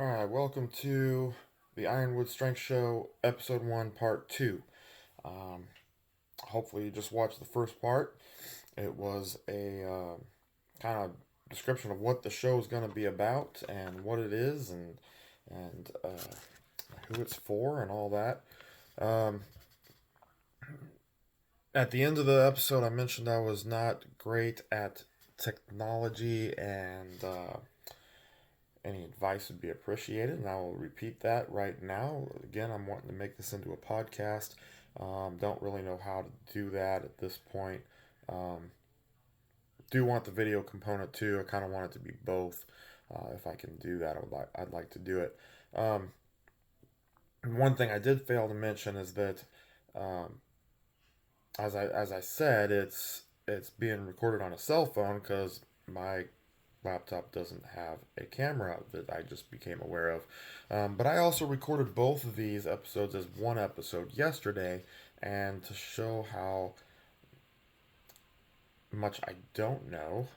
All right, welcome to the Ironwood Strength Show, Episode 1, Part 2. Um, Hopefully, you just watched the first part. It was a kind of description of what the show is going to be about and what it is and who it's for and all that. Um, at the end of the episode, I mentioned I was not great at technology and any advice would be appreciated, and I will repeat that right now. Again, I'm wanting to make this into a podcast. Don't really know how to do that at this point. Um, do want the video component too. I kind of want it to be both. If I can do that, I'd like to do it. Um, One thing I did fail to mention is that, um, as I said, it's being recorded on a cell phone because my laptop doesn't have a camera that I just became aware of. But I also recorded both of these episodes as one episode yesterday, and to show how much I don't know,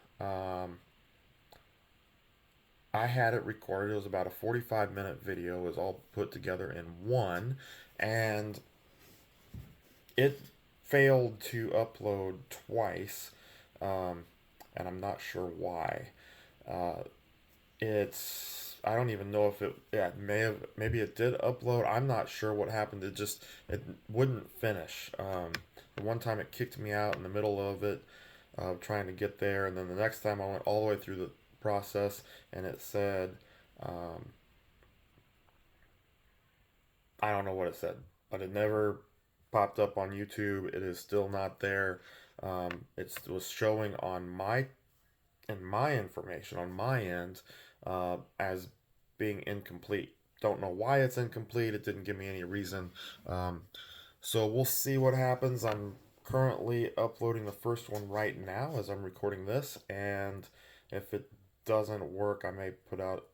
I had it recorded. It was about a 45-minute video. It was all put together in one, and it failed to upload twice, um, and I'm not sure why. Uh, It's I don't even know if it may have maybe it did upload. I'm not sure what happened. It wouldn't finish. The one time it kicked me out in the middle of it, trying to get there, and then the next time I went all the way through the process and it said, um, I don't know what it said, but it never popped up on YouTube. It is still not there. It was showing on my information on my end as being incomplete. Don't know why it's incomplete. It didn't give me any reason. Um, so we'll see what happens. I'm currently uploading the first one right now as I'm recording this, and if it doesn't work, I may put out.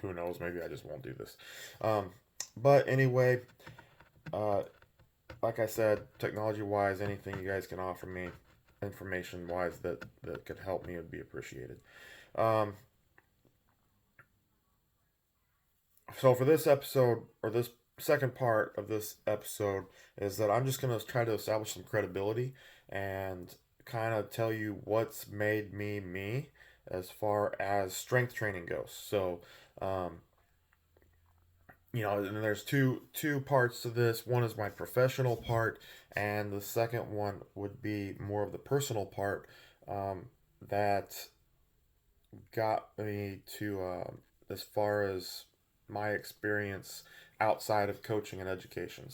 Who knows? Maybe I just won't do this. Um, but anyway, uh, like I said, technology wise, anything you guys can offer me, information wise, that could help me would be appreciated. Um, so for this episode, or this second part of this episode, is that I'm just going to try to establish some credibility and kind of tell you what's made me me as far as strength training goes. So, um, and there's two parts to this. One is my professional part, and the second one would be more of the personal part, that got me to, as far as my experience outside of coaching and education.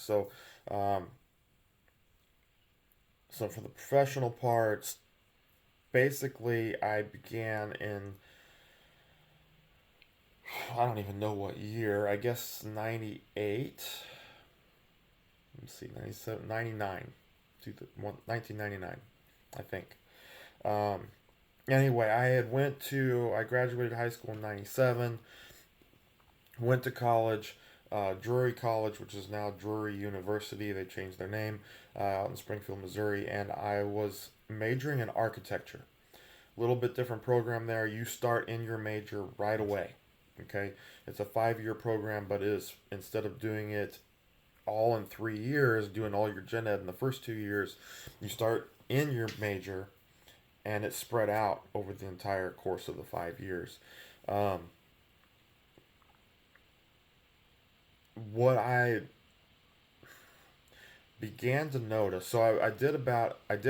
Um, so for the professional parts, basically I began in, I don't even know what year. I guess 98. Let's see, 97, 99, 1999, I think. Um, anyway, I graduated high school in 97, went to college, Drury College, which is now Drury University. They changed their name, out in Springfield, Missouri, and I was majoring in architecture. A little bit different program there. You start in your major right away. Okay, it's a 5-year program, but it is, instead of doing it all in 3 years, doing all your gen ed in the first 2 years, you start in your major, and it's spread out over the entire course of the 5 years. Um, what I began to notice, so I did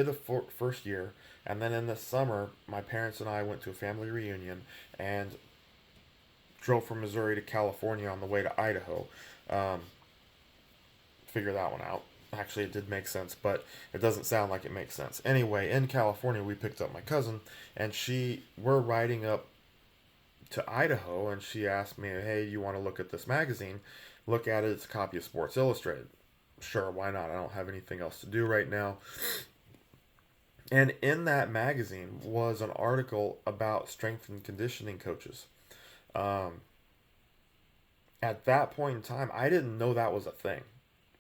a first year, and then in the summer, my parents and I went to a family reunion and drove from Missouri to California on the way to Idaho. Um, Figure that one out. Actually, it did make sense, but it doesn't sound like it makes sense. Anyway, in California, we picked up my cousin, and we're riding up to Idaho, and she asked me, "Hey, you want to look at this magazine? Look at it. It's a copy of Sports Illustrated." Sure, why not? I don't have anything else to do right now. And in that magazine was an article about strength and conditioning coaches. Um, at that point in time, I didn't know that was a thing.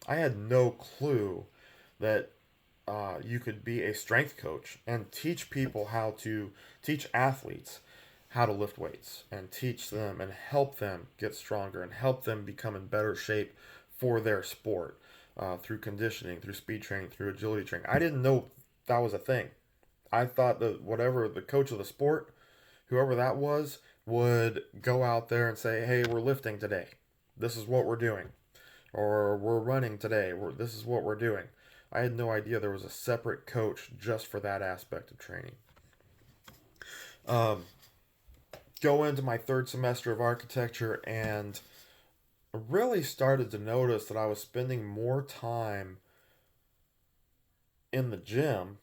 I had no clue that you could be a strength coach and teach people how to teach athletes how to lift weights and teach them and help them get stronger and help them become in better shape for their sport, through conditioning, through speed training, through agility training. I didn't know that was a thing. I thought that whatever the coach of the sport, whoever that was, would go out there and say, hey, we're lifting today. This is what we're doing. Or we're running today. This is what we're doing. I had no idea there was a separate coach just for that aspect of training. Um, go into my third semester of architecture and really started to notice that I was spending more time in the gym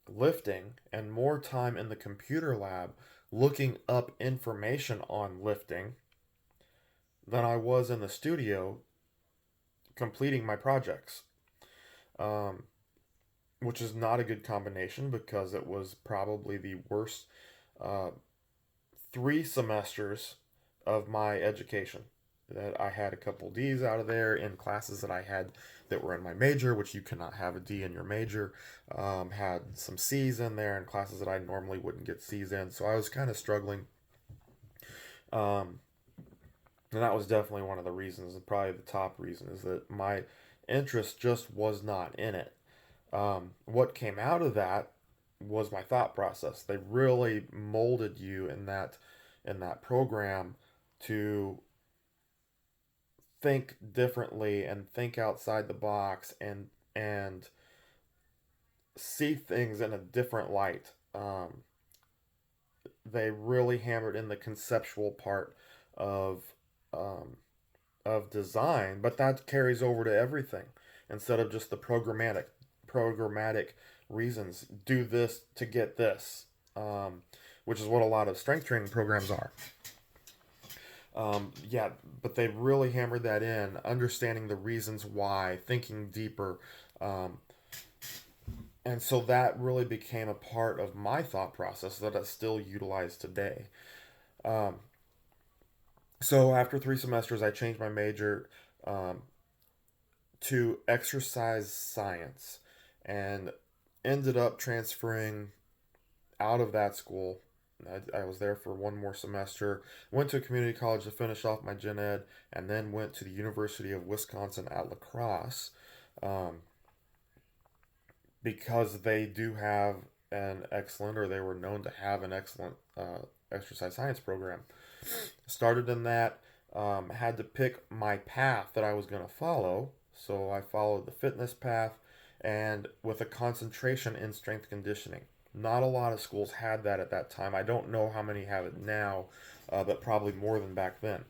lifting and more time in the computer lab looking up information on lifting than I was in the studio completing my projects. Um, which is not a good combination because it was probably the worst uh, 3 semesters of my education. That I had a couple D's out of there in classes that I had that were in my major, which you cannot have a D in your major. Had some C's in there in classes that I normally wouldn't get C's in, so I was kind of struggling. Um, and that was definitely one of the reasons, and probably the top reason, is that my interest just was not in it. What came out of that was my thought process. They really molded you in that program to think differently and think outside the box and see things in a different light. They really hammered in the conceptual part of um, of design, but that carries over to everything instead of just the programmatic reasons. Do this to get this, which is what a lot of strength training programs are. Yeah, but they really hammered that in, understanding the reasons why, thinking deeper. Um, and so that really became a part of my thought process that I still utilize today. Um, so after 3 semesters, I changed my major um, to exercise science and ended up transferring out of that school. I was there for one more semester, went to a community college to finish off my gen ed, and then went to the University of Wisconsin at La Crosse, um, because they do have an excellent, or they were known to have an excellent exercise science program. Started in that, had to pick my path that I was going to follow, so I followed the fitness path and with a concentration in strength conditioning. Not a lot of schools had that at that time. I don't know how many have it now, but probably more than back then.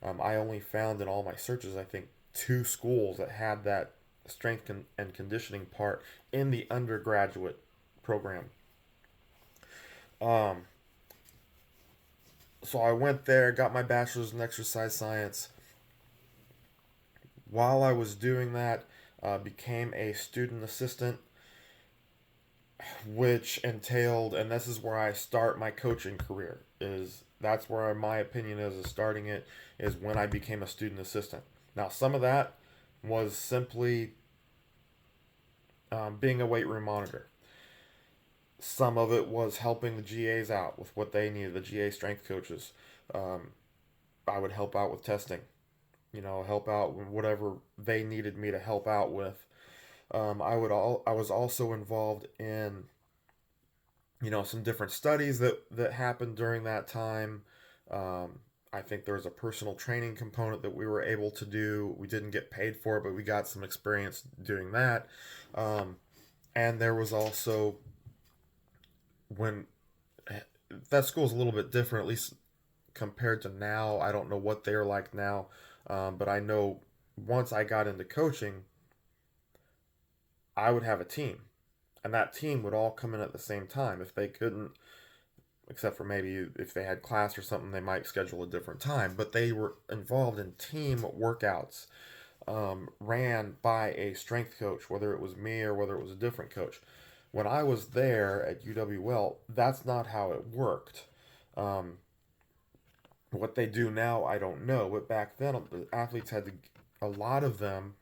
I only found in all my searches, I think, 2 schools that had that strength and conditioning part in the undergraduate program. Um, so I went there, got my bachelor's in exercise science. While I was doing that, became a student assistant, which entailed, and this is where I start my coaching career. Is that's where my opinion is starting it, is when I became a student assistant. Now, some of that was simply being a weight room monitor. Some of it was helping the GAs out with what they needed, the GA strength coaches. Um, I would help out with testing, help out with whatever they needed me to help out with. I was also involved in, some different studies that happened during that time. Um, I think there was a personal training component that we were able to do. We didn't get paid for it, but we got some experience doing that. Um, and there was also when that school's a little bit different, at least compared to now. I don't know what they're like now, but I know once I got into coaching, I would have a team, and that team would all come in at the same time. If they couldn't, except for maybe if they had class or something, they might schedule a different time. But they were involved in team workouts, ran by a strength coach, whether it was me or whether it was a different coach. When I was there at UWL, that's not how it worked. Um, what they do now, I don't know. But back then, the athletes had to, a lot of them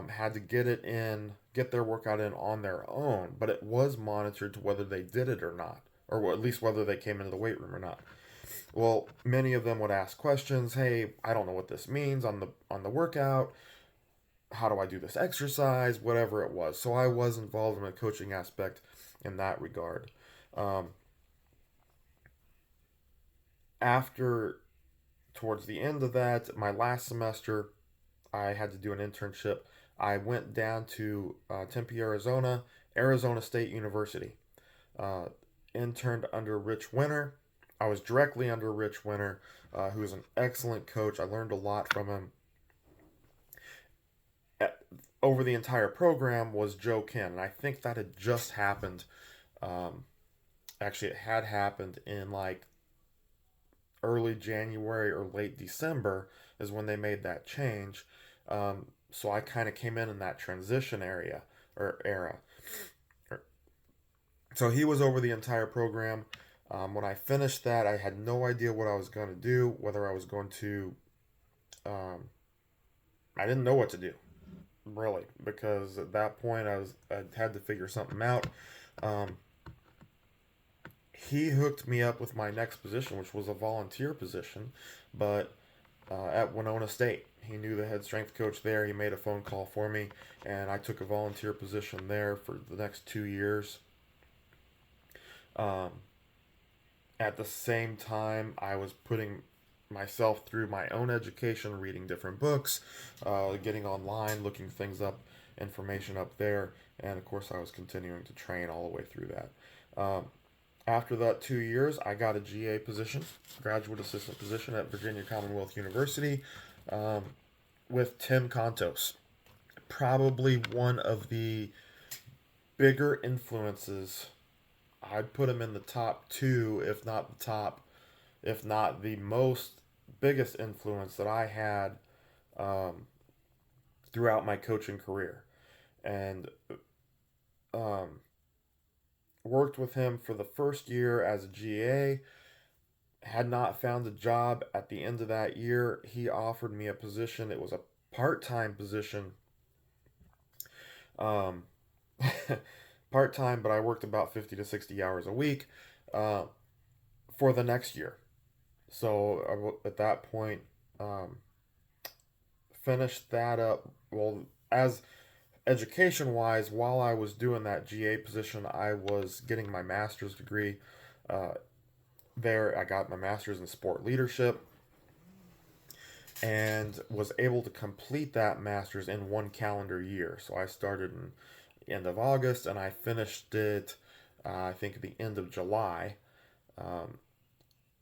had to get their workout in on their own. But it was monitored to whether they did it or not, or at least whether they came into the weight room or not. Well, many of them would ask questions. Hey, I don't know what this means on the workout. How do I do this exercise? Whatever it was. So I was involved in the coaching aspect in that regard. Um, After towards the end of that, my last semester, I had to do an internship. I went down to Tempe, Arizona, Arizona State University. Uh, Interned under Rich Winter. I was directly under Rich Winter, who is an excellent coach. I learned a lot from him. At, Over the entire program was Joe Ken, and I think that had just happened. Um, Actually, it had happened in like early January or late December is when they made that change. So I kind of came in that transition area or era. So he was over the entire program. When I finished that, I had no idea what I was going to do, whether I was going to. I didn't know what to do, really, because at that point I had to figure something out. Um, he hooked me up with my next position, which was a volunteer position, but at Winona State. He knew the head strength coach there. He made a phone call for me, and I took a volunteer position there for the next 2 years. Um, at the same time, I was putting myself through my own education, reading different books, getting online, looking things up, information up there, and of course, I was continuing to train all the way through that. After that 2 years, I got a GA position, graduate assistant position at Virginia Commonwealth University um, with Tim Contos. Probably one of the bigger influences. I'd put him in the top two, if not the top, if not the most biggest influence that I had um, throughout my coaching career. And um, worked with him for the first year as a GA. Had not found a job at the end of that year. He offered me a position. It was a part-time position. Um, Part-time, but I worked about 50 to 60 hours a week uh, for the next year. So at that point, um, finished that up. Well, as education wise, while I was doing that GA position, I was getting my master's degree. Uh, There, I got my master's in sport leadership and was able to complete that master's in 1 calendar year. So I started in the end of August and I finished it, I think, at the end of July. Um,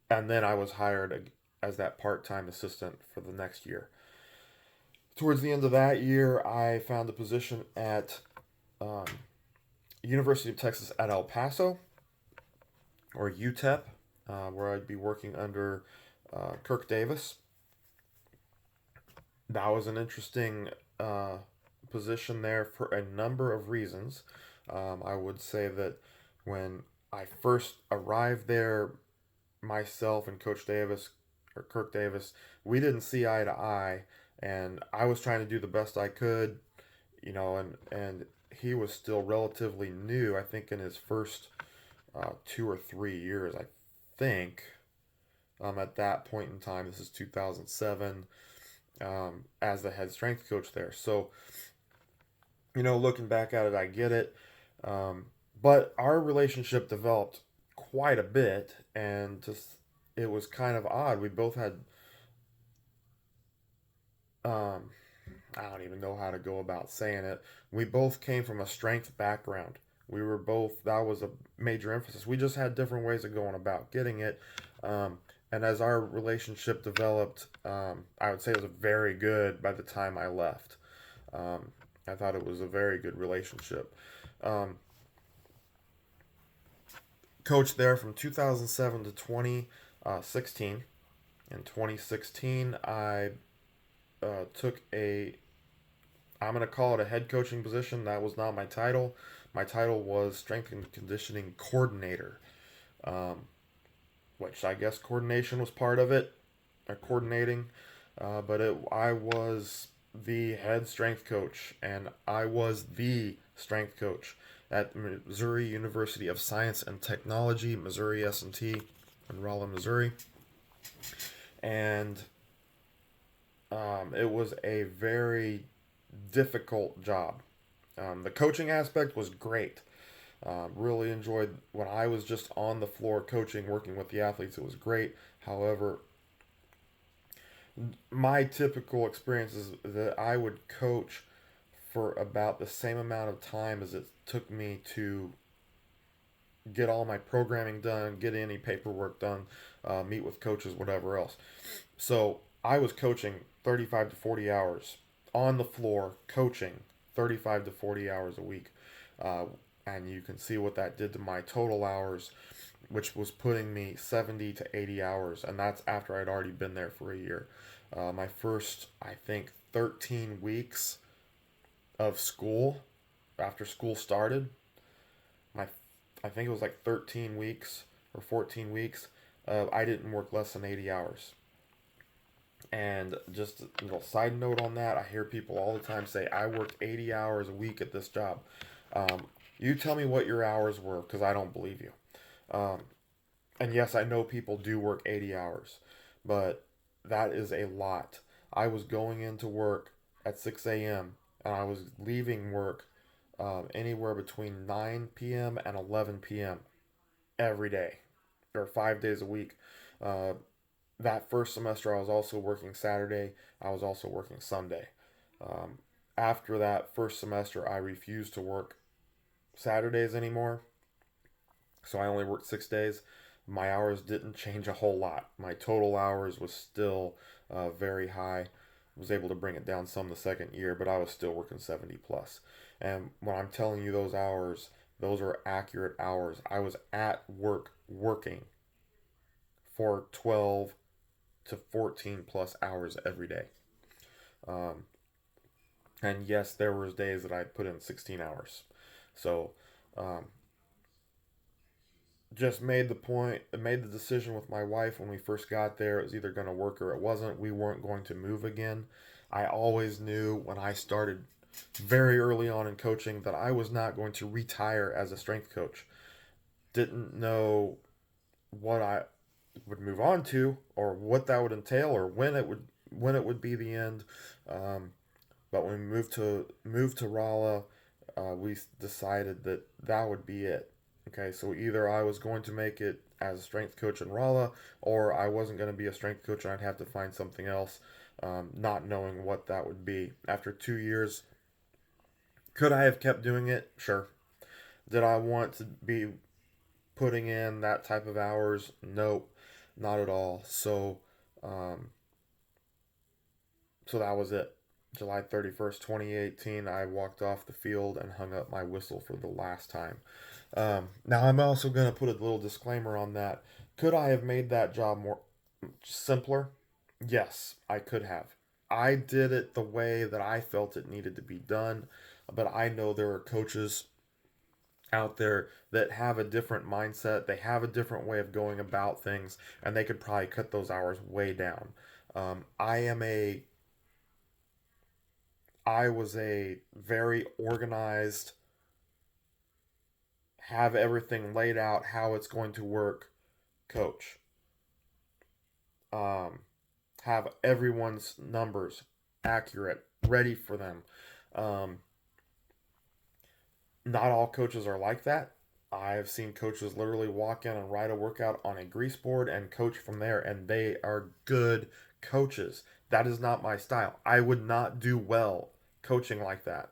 and then I was hired as that part time assistant for the next year. Towards the end of that year, I found a position at um, University of Texas at El Paso, or UTEP, where I'd be working under Kirk Davis. That was an interesting position there for a number of reasons. I would say that when I first arrived there, myself and Coach Davis, or Kirk Davis, we didn't see eye to eye, and I was trying to do the best I could, and he was still relatively new. I think in his first 2 or 3 years, I think. At that point in time, this is 2007, as the head strength coach there. So, looking back at it, I get it. Um, but our relationship developed quite a bit, and just it was kind of odd. We both had, um, I don't even know how to go about saying it. We both came from a strength background. We were both, that was a major emphasis. We just had different ways of going about getting it. Um, and as our relationship developed, I would say it was very good by the time I left. Um, I thought it was a very good relationship. Um, Coached there from 2007 to 2016. In 2016, I took I'm going to call it a head coaching position. That was not my title. My title was strength and conditioning coordinator, um, which I guess coordination was part of it, or coordinating. I was the head strength coach, and I was the strength coach at Missouri University of Science and Technology, Missouri S&T, in Rolla, Missouri. And it was a very difficult job. The coaching aspect was great. Really enjoyed when I was just on the floor coaching, working with the athletes. It was great. However, my typical experience is that I would coach for about the same amount of time as it took me to get all my programming done, get any paperwork done, meet with coaches, whatever else. So I was coaching 35 to 40 hours on the floor, coaching 35 to 40 hours a week. Uh, and you can see what that did to my total hours, which was putting me 70 to 80 hours. And that's after I'd already been there for a year. My first, I think, 13 weeks of school, after school started, my I think it was like 13 weeks or 14 weeks. I didn't work less than 80 hours. And just a little side note on that, I hear people all the time say, I worked 80 hours a week at this job. Um, you tell me what your hours were because I don't believe you. Um, and yes, I know people do work 80 hours, but that is a lot. I was going into work at 6 a.m. and I was leaving work anywhere between 9 p.m. and 11 p.m. every day or 5 days a week. Uh, that first semester, I was also working Saturday. I was also working Sunday. Um, After that first semester, I refused to work Saturdays anymore. So I only worked 6 days. My hours didn't change a whole lot. My total hours was still very high. I was able to bring it down some the second year, but I was still working 70 plus. And when I'm telling you those hours, those are accurate hours. I was at work working for 12 to 14 plus hours every day. Um, and yes, there was days that I put in 16 hours. So um, just made the point, made the decision with my wife when we first got there. It was either going to work or it wasn't. We weren't going to move again. I always knew when I started very early on in coaching that I was not going to retire as a strength coach. Didn't know what I would move on to or what that would entail or when it would be the end. Um, but when we moved to Rolla, we decided that that would be it. Okay, so either I was going to make it as a strength coach in Rolla, or I wasn't going to be a strength coach and I'd have to find something else, not knowing what that would be. After 2 years, could I have kept doing it? Sure. Did I want to be putting in that type of hours? Nope, not at all. Um, so that was it. July 31st, 2018, I walked off the field and hung up my whistle for the last time. Now, I'm also going to put a little disclaimer on that. Could I have made that job more simpler? Yes, I could have. I did it the way that I felt it needed to be done, but I know there are coaches out there that have a different mindset. They have a different way of going about things, and they could probably cut those hours way down. I am a I was a very organized, have everything laid out how it's going to work coach. Um, have everyone's numbers accurate, ready for them. Um, Not all coaches are like that. I've seen coaches literally walk in and write a workout on a grease board and coach from there, and they are good coaches. That is not my style. I would not do well coaching like that.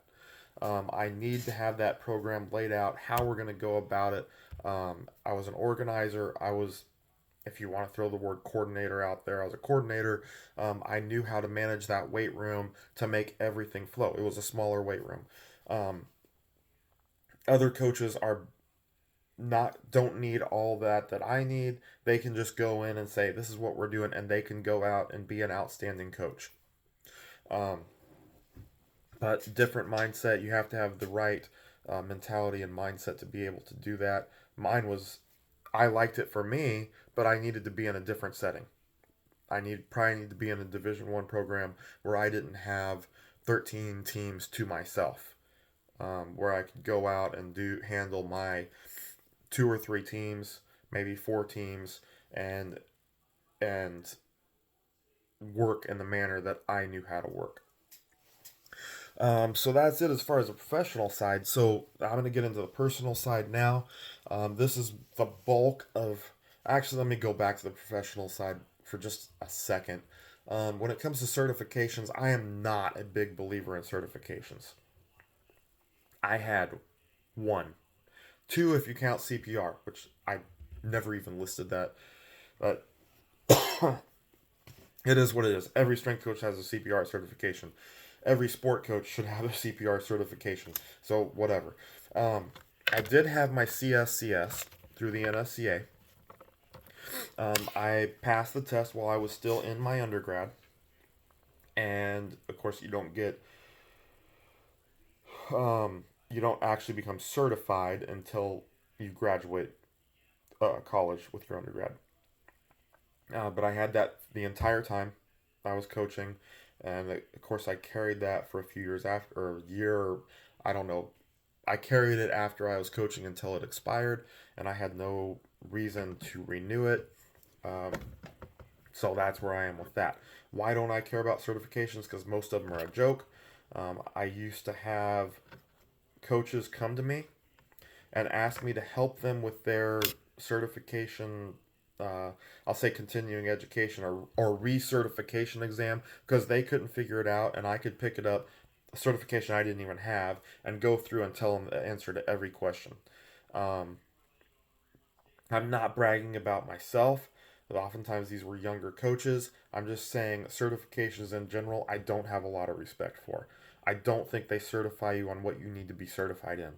I need to have that program laid out, how we're going to go about it. I was an organizer. If you want to throw the word coordinator out there, I was a coordinator. I knew how to manage that weight room to make everything flow. It was a smaller weight room. Um, Other coaches are not don't need all that I need. They can just go in and say this is what we're doing, and they can go out and be an outstanding coach. Um, but different mindset. You have to have the right mentality and mindset to be able to do that. Mine was, I liked it for me, but I needed to be in a different setting. Probably need to be in a Division 1 program where I didn't have 13 teams to myself, where I could go out and do handle my 2 or 3 teams, maybe 4 teams, and and work in the manner that I knew how to work. So that's it as far as the professional side. So I'm going to get into the personal side now. This is the bulk of. Actually, let me go back to the professional side for just a second. When it comes to certifications, I am not a big believer in certifications. I had one, two if you count CPR, which I never even listed that. But it is what it is. Every strength coach has a CPR certification. Every sport coach should have a CPR certification. So whatever. I did have my CSCS through the NSCA. I passed the test while I was still in my undergrad, and of course you don't actually become certified until you graduate college with your undergrad. But I had that the entire time I was coaching, and of course I carried that for a few years after, or a year, I don't know. I carried it after I was coaching until it expired, and I had no reason to renew it. Um, so that's where I am with that. Why don't I care about certifications? Because most of them are a joke. I used to have coaches come to me and ask me to help them with their certification. Uh, I'll say continuing education or recertification exam because they couldn't figure it out and I could pick it up, a certification I didn't even have, and go through and tell them the answer to every question. Um, I'm not bragging about myself. But oftentimes these were younger coaches. I'm just saying certifications in general, I don't have a lot of respect for. I don't think they certify you on what you need to be certified in.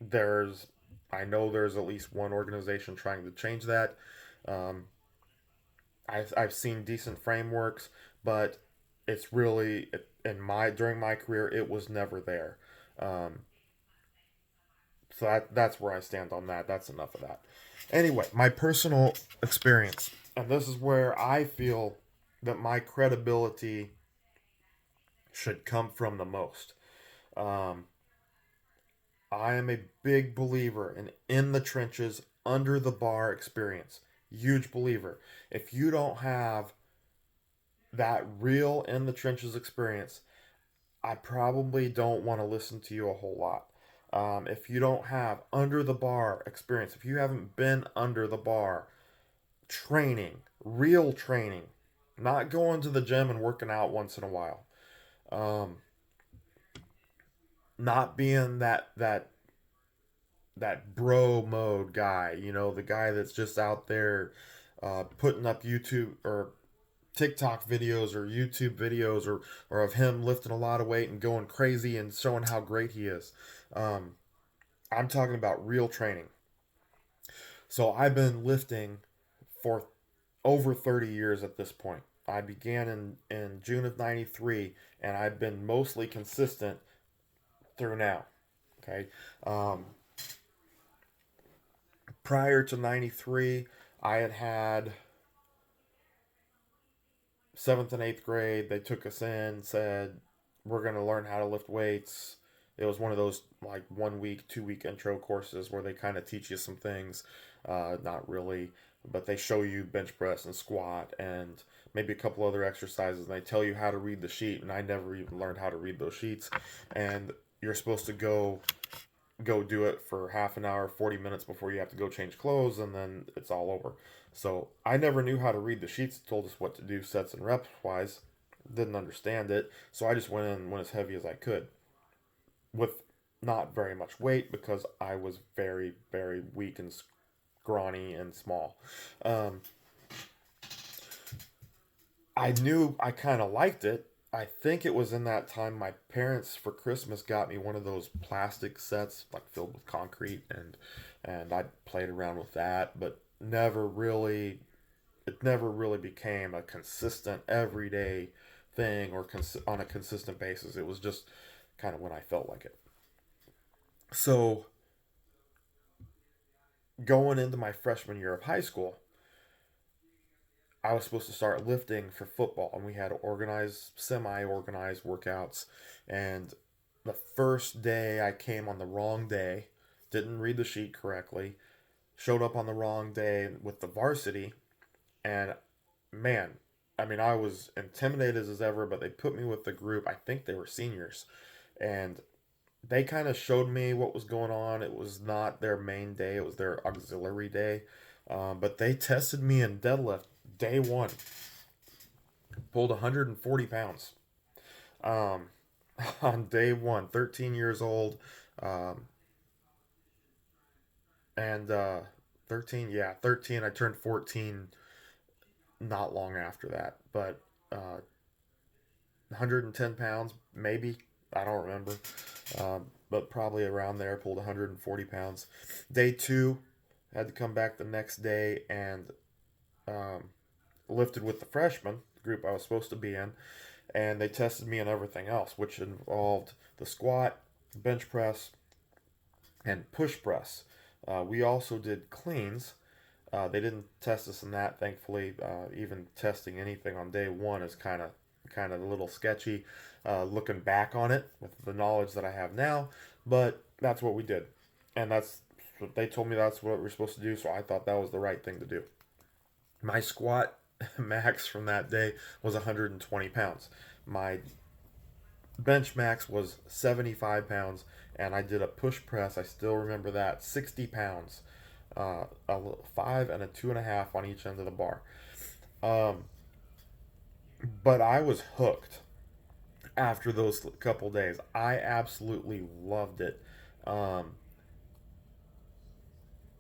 There's I know there's at least one organization trying to change that. Um, I've seen decent frameworks, but it's really in my during my career it was never there. Um, so that's where I stand on that. That's enough of that. Anyway, my personal experience, and this is where I feel that my credibility should come from the most. Um, I am a big believer in the trenches, under the bar experience. Huge believer. If you don't have that real in the trenches experience, I probably don't want to listen to you a whole lot. If you don't have under the bar experience, if you haven't been under the bar, training, real training, not going to the gym and working out once in a while, um, not being that bro mode guy, the guy that's just out there putting up YouTube or TikTok videos or YouTube videos or of him lifting a lot of weight and going crazy and showing how great he is. Um, I'm talking about real training. So I've been lifting for over 30 years at this point. I began in June of 93 and I've been mostly consistent through now. Okay. Um, Prior to 93, I had seventh and eighth grade. They took us in, said, we're going to learn how to lift weights. It was one of those like 1 week, 2 week intro courses where they kind of teach you some things. Not really, but they show you bench press and squat and maybe a couple other exercises. And they tell you how to read the sheet. And I never even learned how to read those sheets. And you're supposed to go do it for half an hour, 40 minutes before you have to go change clothes, and then it's all over. So I never knew how to read the sheets that told us what to do, sets and reps wise. Didn't understand it. So I just went in and went as heavy as I could with not very much weight because I was very, very weak and scrawny and small. Um, I knew I kind of liked it. I think it was in that time my parents for Christmas got me one of those plastic sets like filled with concrete and I played around with that, but never really became a consistent everyday thing or on a consistent basis. It was just kind of when I felt like it. So going into my freshman year of high school, I was supposed to start lifting for football, and we had organized, semi-organized workouts. And the first day, I came on the wrong day, didn't read the sheet correctly, showed up on the wrong day with the varsity, and man, I mean, I was intimidated as ever, but they put me with the group. I think they were seniors, and they kind of showed me what was going on. It was not their main day, it was their auxiliary day. But they tested me in deadlift day one, pulled 140 pounds um, on day one, 13 years old. Um, and 13, yeah, 13. I turned 14 not long after that. But 110 pounds, maybe. I don't remember. But probably around there, pulled 140 pounds. Day two, had to come back the next day and um, lifted with the freshmen, the group I was supposed to be in, and they tested me on everything else, which involved the squat, bench press, and push press. We also did cleans. They didn't test us in that, thankfully. Even testing anything on day one is kind of a little sketchy, looking back on it with the knowledge that I have now. But that's what we did, and that's they told me that's what we're supposed to do. So I thought that was the right thing to do. My squat max from that day was 120 pounds. My bench max was 75 pounds, and I did a push press. I still remember that, 60 pounds, a five and a two and a half on each end of the bar. Um, but I was hooked after those couple days. I absolutely loved it, um,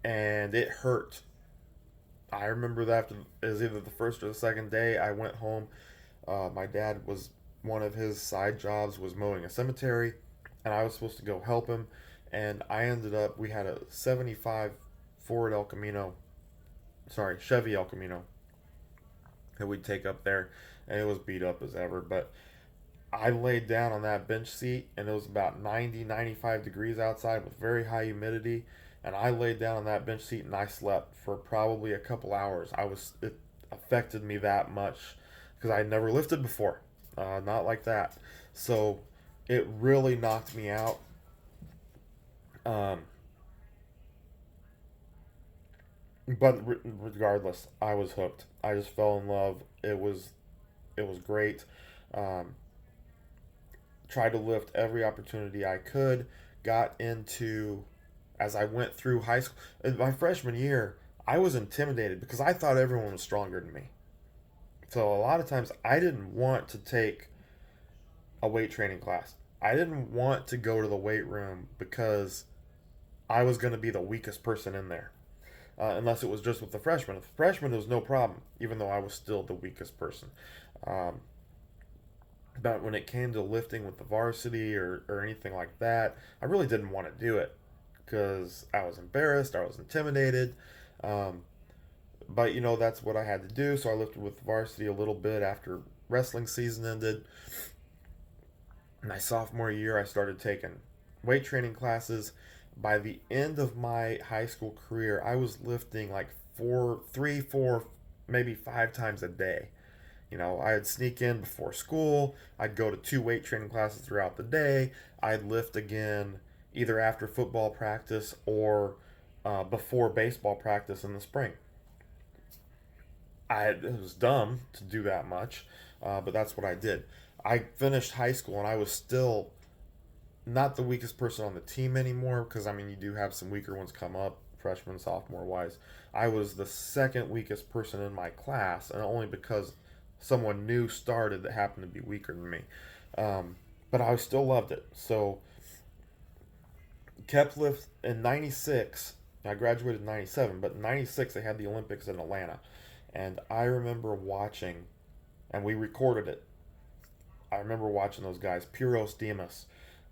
and it hurt. I remember that after it was either the first or the second day. I went home. My dad was one of his side jobs was mowing a cemetery, and I was supposed to go help him. And I ended up we had a 75 Ford El Camino, sorry Chevy El Camino that we'd take up there, and it was beat up as ever. But I laid down on that bench seat, and it was about 90, 95 degrees outside with very high humidity. And I laid down on that bench seat and I slept for probably a couple hours. It affected me that much because I had never lifted before, not like that. So it really knocked me out. Um, but regardless, I was hooked. I just fell in love. It was great. Um, Tried to lift every opportunity I could. Got into as I went through high school. In my freshman year, I was intimidated because I thought everyone was stronger than me. So a lot of times I didn't want to take a weight training class. I didn't want to go to the weight room because I was going to be the weakest person in there. Unless it was just with the freshmen. With the freshmen, it was no problem, even though I was still the weakest person. Um, but when it came to lifting with the varsity or anything like that, I really didn't want to do it because I was embarrassed, I was intimidated. Um, but that's what I had to do. So I lifted with the varsity a little bit after wrestling season ended. My sophomore year, I started taking weight training classes. By the end of my high school career, I was lifting like four, three, four, maybe five times a day. I'd sneak in before school. I'd go to two weight training classes throughout the day. I'd lift again either after football practice or before baseball practice in the spring. It was dumb to do that much, but that's what I did. I finished high school and I was still not the weakest person on the team anymore because I mean you do have some weaker ones come up freshman sophomore wise. I was the second weakest person in my class, and only because someone new started that happened to be weaker than me. Um, but I still loved it. So kept lift in '96. I graduated in '97, but in '96 they had the Olympics in Atlanta, and I remember watching, and we recorded it. I remember watching those guys: Piros Dimas,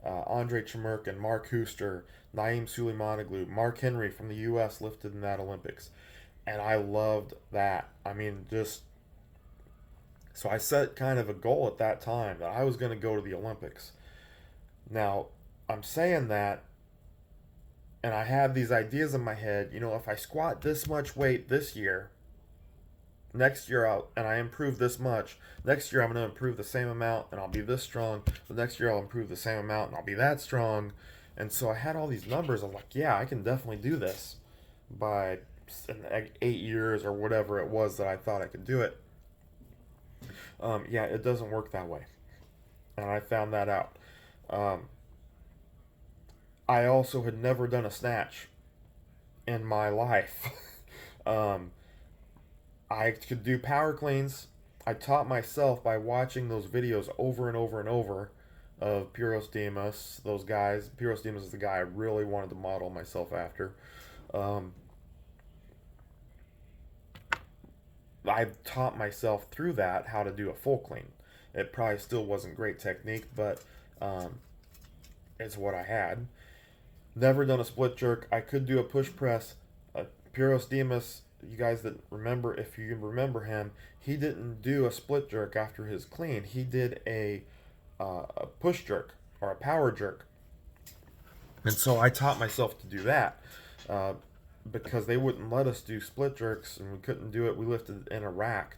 Andre Chmerkin, Mark Huster, Naeem Suleimanoglu, Mark Henry from the U.S. lifted in that Olympics, and I loved that. I mean, just so I set kind of a goal at that time that I was going to go to the Olympics. Now, I'm saying that, and I have these ideas in my head. If I squat this much weight this year, next year and I improve this much. Next year I'm going to improve the same amount and I'll be this strong. The next year I'll improve the same amount and I'll be that strong. And so I had all these numbers. I'm like, yeah, I can definitely do this. by in 8 years or whatever it was that I thought I could do it. Yeah, it doesn't work that way, and I found that out. Um, I also had never done a snatch in my life. um, I could do power cleans. I taught myself by watching those videos over and over and over of Puros Demas, those guys. Puros Demas is the guy I really wanted to model myself after. Um, I taught myself through that how to do a full clean. It probably still wasn't great technique, but um, it's what I had. Never done a split jerk. I could do a push press. Puros Demas, you guys that remember, if you remember him, he didn't do a split jerk after his clean. He did a push jerk or a power jerk. And so I taught myself to do that uh, because they wouldn't let us do split jerks and we couldn't do it. We lifted in a rack.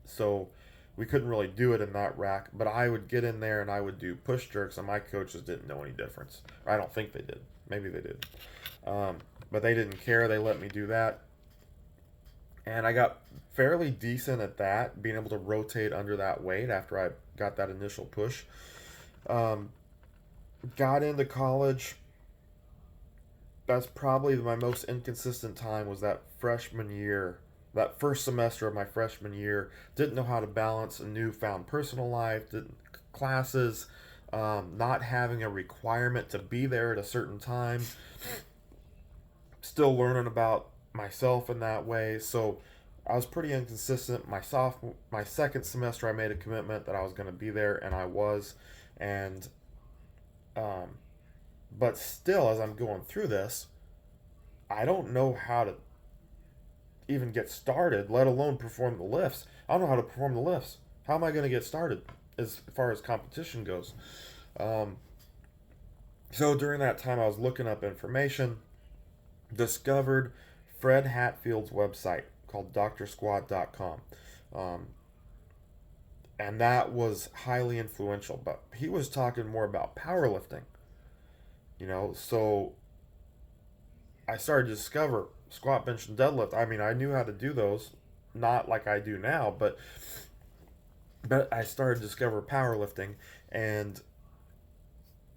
So we couldn't really do it in that rack. But I would get in there and I would do push jerks, and my coaches didn't know any difference. I don't think they did. Maybe they did. But they didn't care. They let me do that. And I got fairly decent at that, being able to rotate under that weight after I got that initial push. Um, got into college. That's probably my most inconsistent time was that freshman year. That first semester of my freshman year, didn't know how to balance a newfound personal life, didn't, classes, not having a requirement to be there at a certain time, still learning about myself in that way. So I was pretty inconsistent. My second semester, I made a commitment that I was going to be there, and I was. And um, but still, as I'm going through this, I don't know how to even get started, let alone perform the lifts. I don't know how to perform the lifts. How am I going to get started as far as competition goes? Um, so during that time, I was looking up information, discovered Fred Hatfield's website called drsquat.com. Um, and that was highly influential, but he was talking more about powerlifting, so I started to discover squat, bench, and deadlift. I mean, I knew how to do those, not like I do now, but I started to discover powerlifting. And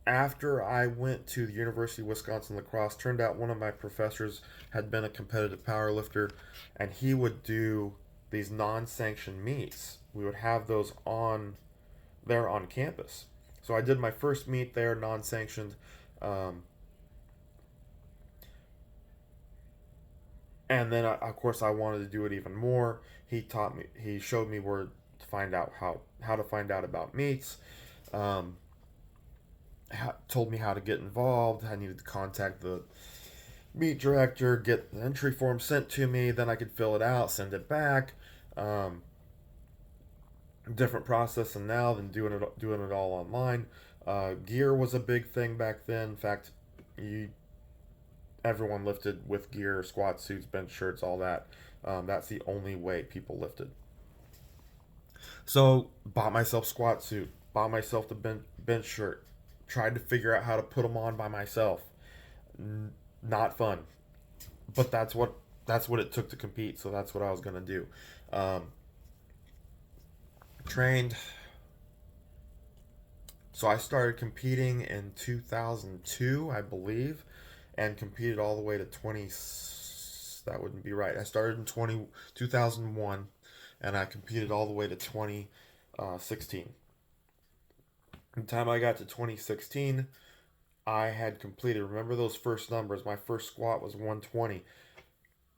after I went to the University of Wisconsin La Crosse, turned out one of my professors had been a competitive powerlifter, and he would do these non-sanctioned meets. We would have those on there on campus. So I did my first meet there, non-sanctioned. Um, and then of course I wanted to do it even more. He showed me where to find out how to find out about meets. Um, Told me how to get involved. I needed to contact the meet director, get the entry form sent to me, then I could fill it out, send it back. Um, Different process and now than doing it all online. Gear was a big thing back then. In fact, you everyone lifted with gear, squat suits, bench shirts, all that. That's the only way people lifted. So bought myself squat suit, bought myself the bench shirt, tried to figure out how to put them on by myself. Not fun, but that's what it took to compete. So that's what I was gonna do. Um, Trained. So I started competing in 2002, I believe, and competed all the way to 20. That wouldn't be right. I started in 2001, and I competed all the way to 2016. By the time I got to 2016, I had completed. Remember those first numbers? My first squat was 120.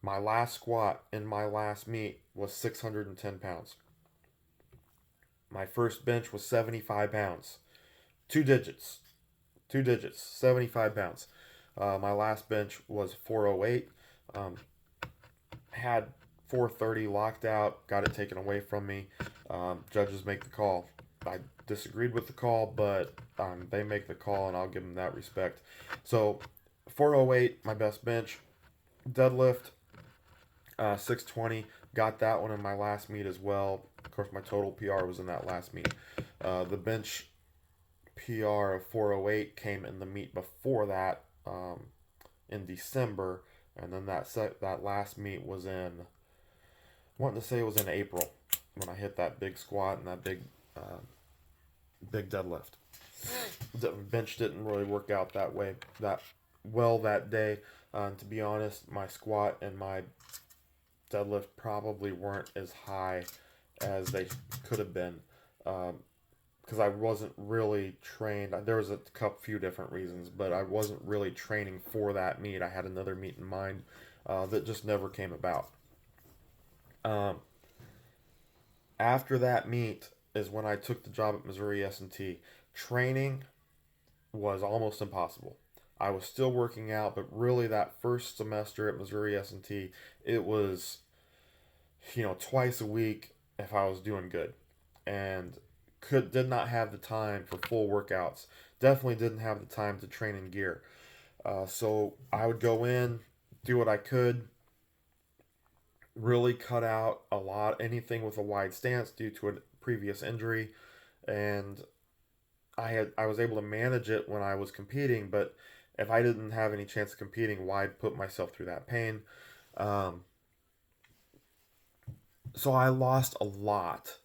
My last squat in my last meet was 610 pounds. My first bench was 75 pounds. Two digits. Two digits. 75 pounds. My last bench was 408. Um, had 430 locked out. Got it taken away from me. Judges make the call. I disagreed with the call, but they make the call, and I'll give them that respect. So 408, my best bench. Deadlift, 620. Got that one in my last meet as well. Of course, my total PR was in that last meet. The bench PR of 408 came in the meet before that in December. and then that last meet was in, I wanted to say it was in April when I hit that big squat and that big deadlift. The bench didn't really work out that well that day. To be honest, my squat and my deadlift probably weren't as high as they could have been, because I wasn't really trained. There was a few different reasons, but I wasn't really training for that meet. I had another meet in mind that just never came about. Um, After that meet is when I took the job at Missouri S&T. Training was almost impossible. I was still working out, but really that first semester at Missouri S&T, it was, twice a week if I was doing good. And did not have the time for full workouts. Definitely didn't have the time to train in gear. So I would go in, do what I could, really cut out a lot anything with a wide stance due to a previous injury, and I was able to manage it when I was competing, but if I didn't have any chance of competing, why put myself through that pain? Um, so I lost a lot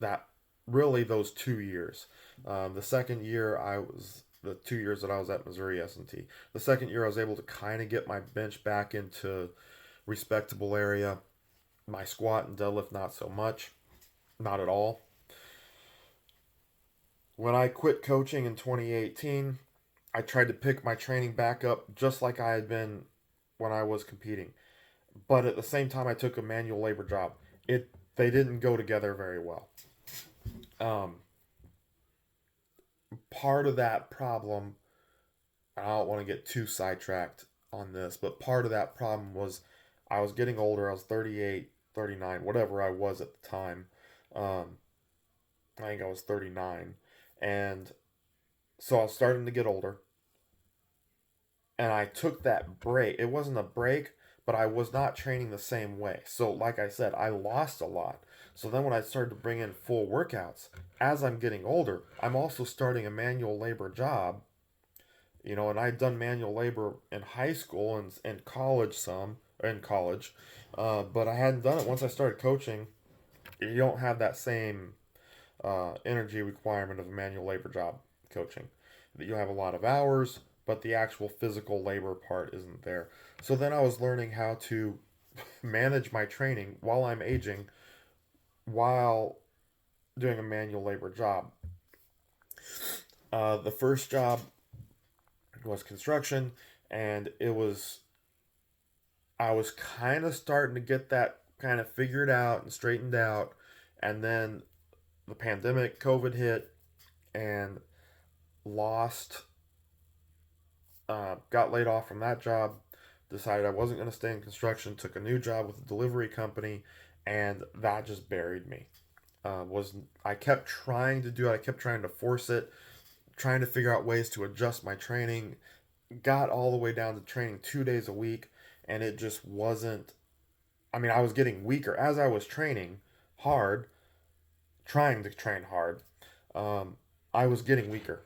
that really those 2 years. The second year I was the 2 years that I was at Missouri S&T. The second year I was able to kind of get my bench back into respectable area. My squat and deadlift not so much, not at all. When I quit coaching in 2018, I tried to pick my training back up just like I had been when I was competing. But at the same time, I took a manual labor job. They didn't go together very well. Um, Part of that problem, I don't want to get too sidetracked on this, but part of that problem was I was getting older. I was 38, 39, whatever I was at the time. Um, I think I was 39. And so I was starting to get older. And I took that break. It wasn't a break, but I was not training the same way. So, like I said, I lost a lot. So then when I started to bring in full workouts, as I'm getting older, I'm also starting a manual labor job. And I'd done manual labor in high school and college in college, but I hadn't done it once I started coaching. You don't have that same energy requirement of a manual labor job coaching. That you have a lot of hours, but the actual physical labor part isn't there. So then I was learning how to manage my training while I'm aging, while doing a manual labor job. The first job was construction, and I was kind of starting to get that kind of figured out and straightened out, and then the pandemic, COVID hit, and lost got laid off from that job, decided I wasn't going to stay in construction, took a new job with a delivery company, and that just buried me. Was I kept trying to do it, I kept trying to force it, trying to figure out ways to adjust my training, got all the way down to training 2 days a week, and it just wasn't. I mean, I was getting weaker as I was training hard, trying to train hard. Um, I was getting weaker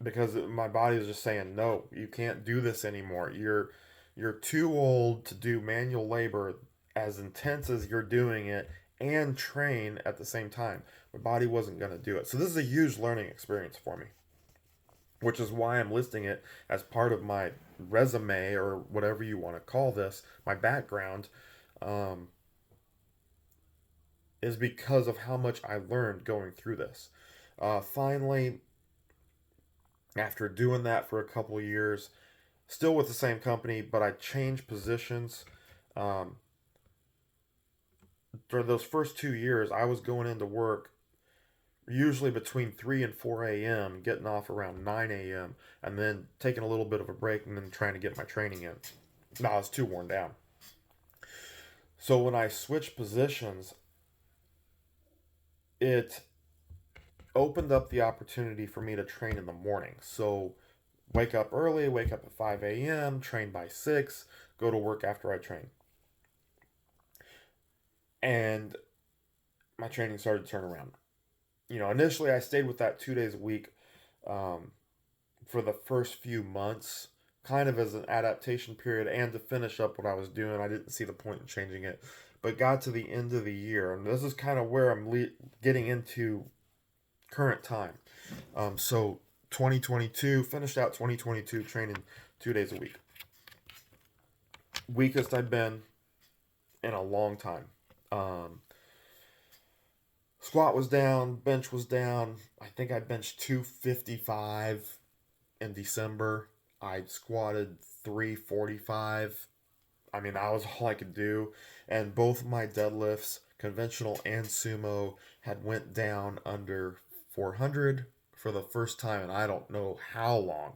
because my body was just saying, no, you can't do this anymore. You're too old to do manual labor as intense as you're doing it and train at the same time. My body wasn't going to do it. So this is a huge learning experience for me, which is why I'm listing it as part of my resume or whatever you want to call this, my background, um, is because of how much I learned going through this. Finally, after doing that for a couple years, still with the same company, but I changed positions. Um, During those first 2 years, I was going into work usually between 3 and 4 a.m., getting off around 9 a.m., and then taking a little bit of a break and then trying to get my training in. No, I was too worn down. So when I switched positions, it opened up the opportunity for me to train in the morning. So wake up early, wake up at 5 a.m., train by 6, go to work after I train. And my training started to turn around. Initially I stayed with that 2 days a week, um, for the first few months kind of as an adaptation period and to finish up what I was doing. I didn't see the point in changing it, but got to the end of the year, and this is kind of where I'm getting into current time. So 2022 finished out 2022 training 2 days a week. Weakest I've been in a long time. Um, Squat was down, bench was down. I think I benched 255 in December. I squatted 345. I mean, that was all I could do. And both my deadlifts, conventional and sumo, had went down under 400 for the first time, and I don't know how long,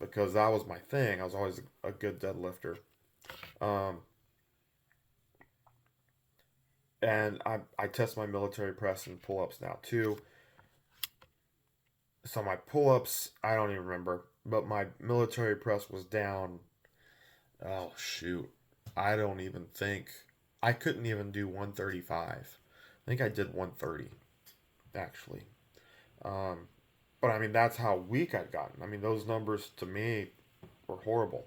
because that was my thing. I was always a good deadlifter. Um, and I test my military press and pull ups now too. So my pull ups, I don't even remember, but my military press was down. Oh, shoot. I don't even think. I couldn't even do 135. I think I did 130, actually. Um, but I mean, that's how weak I'd gotten. I mean, those numbers to me were horrible.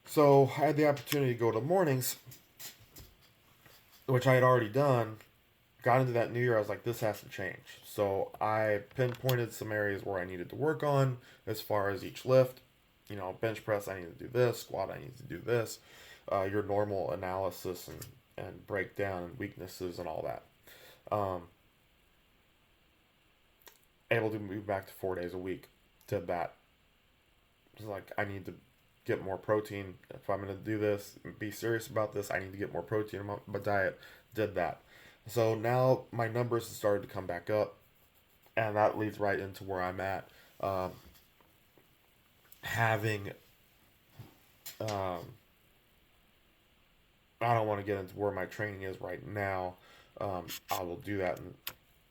So I had the opportunity to go to mornings, which I had already done. Got into that new year, I was like, this has to change. So I pinpointed some areas where I needed to work on as far as each lift. You know, bench press, I need to do this. Squat, I need to do this. Your normal analysis and breakdown and weaknesses and all that. Um, Able to move back to 4 days a week. Did that. It's like, I need to get more protein. If I'm going to do this, be serious about this, I need to get more protein in my diet. Did that. So now my numbers have started to come back up, and that leads right into where I'm at. Um, having, um, I don't want to get into where my training is right now. I will do that in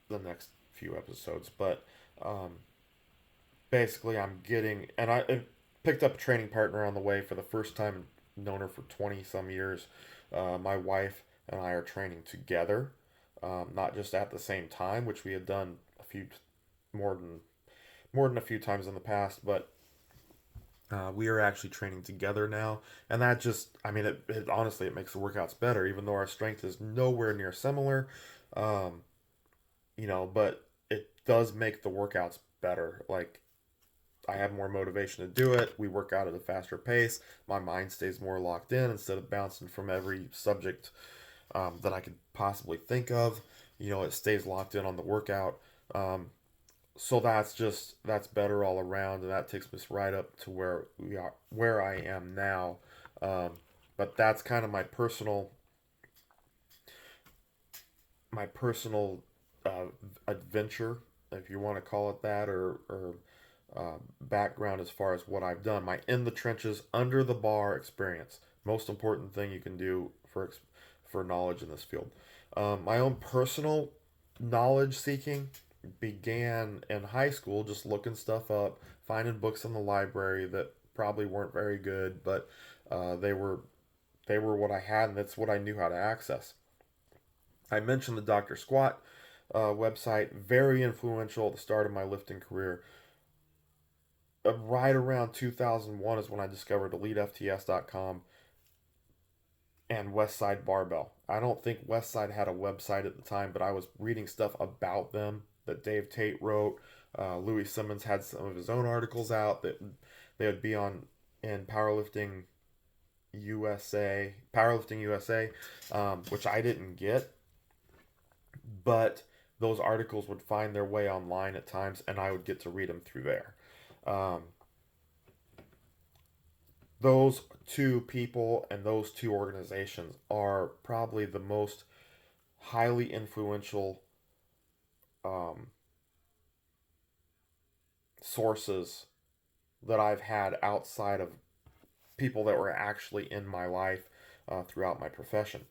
the next few episodes, but um, basically, I'm getting, and I picked up a training partner on the way for the first time. Known her for 20 some years. My wife and I are training together, not just at the same time, which we had done a few more than a few times in the past, but we are actually training together now, and that just, I mean, it honestly it makes the workouts better, even though our strength is nowhere near similar. Um, but it does make the workouts better. Like, I have more motivation to do it. We work out at a faster pace. My mind stays more locked in instead of bouncing from every subject that I could possibly think of. It stays locked in on the workout. Um, so that's better all around, and that takes us right up to where I am now. Um, but that's kind of my personal uh, adventure, if you want to call it that, or background as far as what I've done. My in the trenches, under the bar experience. Most important thing you can do for knowledge in this field. My own personal knowledge seeking began in high school, just looking stuff up, finding books in the library that probably weren't very good, but they were what I had, and that's what I knew how to access. I mentioned the Dr. Squat website, very influential at the start of my lifting career. Right around 2001 is when I discovered EliteFTS.com and Westside Barbell. I don't think Westside had a website at the time, but I was reading stuff about them that Dave Tate wrote. Louis Simmons had some of his own articles out that they would be on in Powerlifting USA, which I didn't get, but those articles would find their way online at times, and I would get to read them through there. Um, those two people and those two organizations are probably the most highly influential um, sources that I've had outside of people that were actually in my life throughout my profession.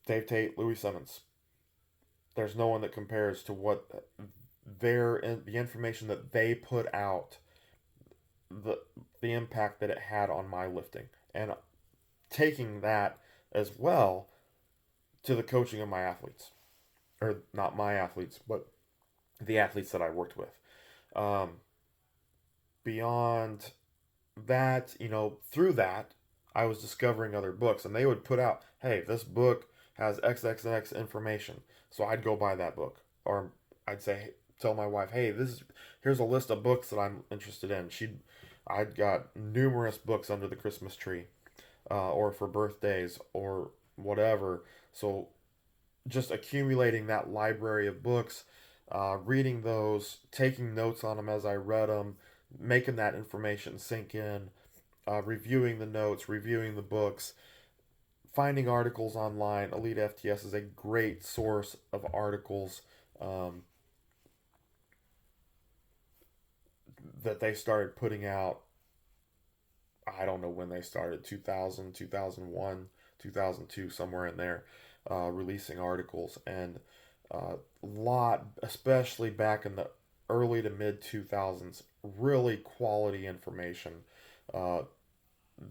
Dave Tate, Louis Simmons. There's no one that compares to what the information that they put out, the the impact that it had on my lifting, and taking that as well to the coaching of my athletes, or not my athletes, but the athletes that I worked with. Um, beyond that, through that, I was discovering other books, and they would put out, hey, this book has XXX information. So I'd go buy that book. Or I'd say, tell my wife, hey, here's a list of books that I'm interested in. I'd got numerous books under the Christmas tree, or for birthdays, or whatever. So just accumulating that library of books, reading those, taking notes on them as I read them, making that information sink in, reviewing the notes, reviewing the books, finding articles online. Elite FTS is a great source of articles um, that they started putting out. I don't know when they started, 2000, 2001, 2002, somewhere in there, releasing articles. And lot, especially back in the early to mid 2000s, really quality information uh,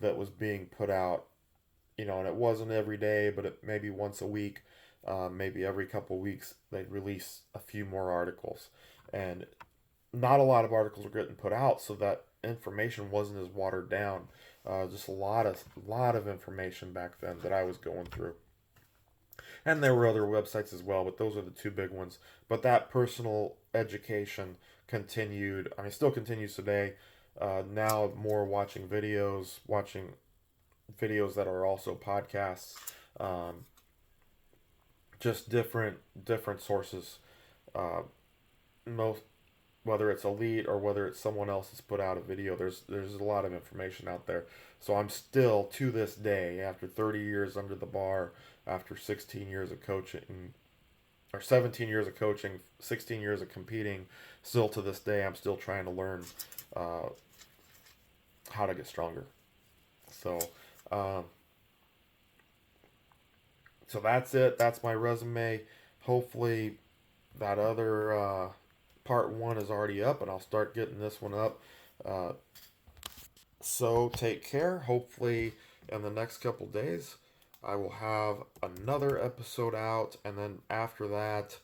that was being put out, and it wasn't every day, but maybe once a week, maybe every couple weeks, they'd release a few more articles. And not a lot of articles were getting put out, so that information wasn't as watered down. Just a lot of information back then that I was going through. And there were other websites as well, but those are the two big ones. But that personal education continued. I mean, still continues today. Now more watching videos that are also podcasts, um, just different sources. Uh, most Whether it's Elite or whether it's someone else that's put out a video, there's a lot of information out there. So I'm still, to this day, after 30 years under the bar, after 16 years of coaching, or 17 years of coaching, 16 years of competing, still to this day, I'm still trying to learn uh, how to get stronger. So, um, so that's it. That's my resume. Hopefully, that other part one is already up, and I'll start getting this one up. Uh, so take care. Hopefully, in the next couple days, I will have another episode out, and then after that,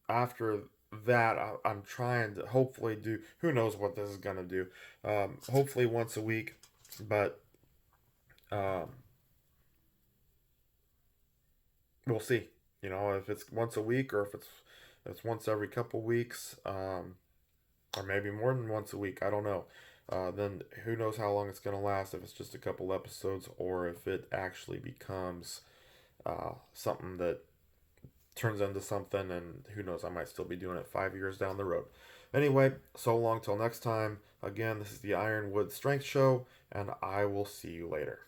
I'm trying to hopefully do. Who knows what this is gonna do? Hopefully once a week, but um, we'll see. If it's once a week or if it's once every couple weeks, or maybe more than once a week. I don't know. Then who knows how long it's gonna last? If it's just a couple episodes or if it actually becomes something that turns into something, and who knows, I might still be doing it 5 years down the road. Anyway, so long till next time. Again, this is the Ironwood Strength Show, and I will see you later.